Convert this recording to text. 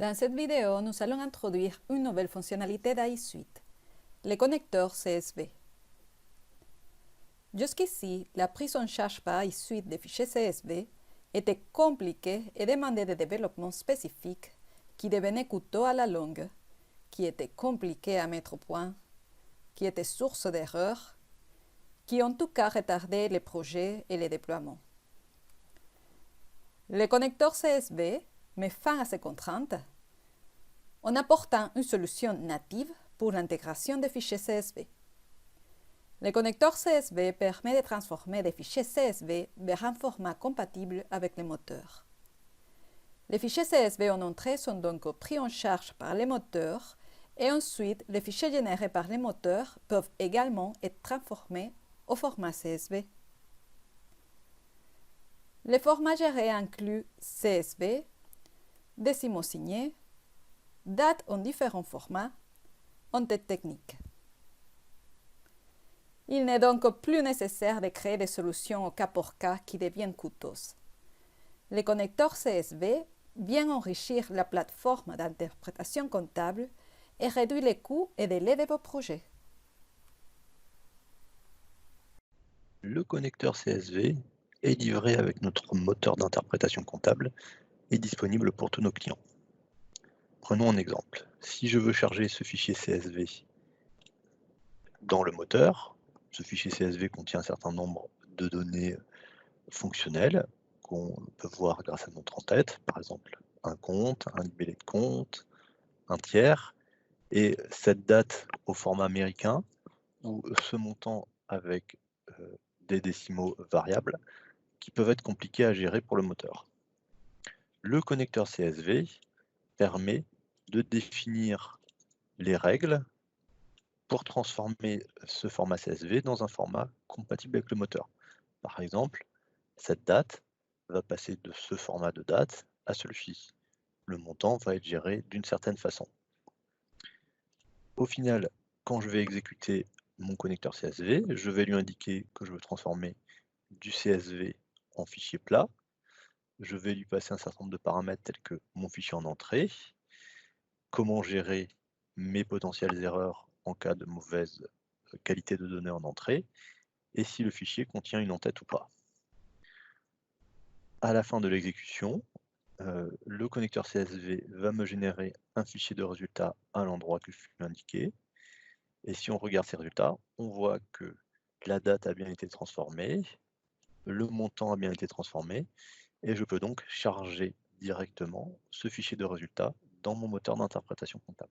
Dans cette vidéo, nous allons introduire une nouvelle fonctionnalité d'iSuite, les connecteurs CSV. Jusqu'ici, la prise en charge par iSuite des fichiers CSV était compliquée et demandait des développements spécifiques qui devenaient coûteux à la longue, qui étaient compliqués à mettre au point, qui étaient source d'erreurs, qui en tout cas retardaient les projets et les déploiements. Le connecteur CSV met fin à ces contraintes en apportant une solution native pour l'intégration des fichiers CSV. Le connecteur CSV permet de transformer des fichiers CSV vers un format compatible avec les moteurs. Les fichiers CSV en entrée sont donc pris en charge par les moteurs et ensuite les fichiers générés par les moteurs peuvent également être transformés au format CSV. Les formats gérés incluent CSV, décimaux signés, dates en différents formats, en-tête technique. Il n'est donc plus nécessaire de créer des solutions au cas pour cas qui deviennent coûteuses. Le connecteur CSV vient enrichir la plateforme d'interprétation comptable et réduit les coûts et délais de vos projets. Le connecteur CSV est livré avec notre moteur d'interprétation comptable et disponible pour tous nos clients. Prenons un exemple. Si je veux charger ce fichier CSV dans le moteur, ce fichier CSV contient un certain nombre de données fonctionnelles qu'on peut voir grâce à notre en-tête, par exemple un compte, un libellé de compte, un tiers, et cette date au format américain ou ce montant avec des décimaux variables qui peuvent être compliqués à gérer pour le moteur. Le connecteur CSV permet de définir les règles pour transformer ce format CSV dans un format compatible avec le moteur. Par exemple, cette date va passer de ce format de date à celui-ci. Le montant va être géré d'une certaine façon. Au final, quand je vais exécuter mon connecteur CSV, je vais lui indiquer que je veux transformer du CSV en fichier plat. Je vais lui passer un certain nombre de paramètres tels que mon fichier en entrée, comment gérer mes potentielles erreurs en cas de mauvaise qualité de données en entrée, et si le fichier contient une en-tête ou pas. À la fin de l'exécution, le connecteur CSV va me générer un fichier de résultats à l'endroit que je lui ai indiqué. Et si on regarde ces résultats, on voit que la date a bien été transformée, le montant a bien été transformé, et je peux donc charger directement ce fichier de résultats dans mon moteur d'interprétation comptable.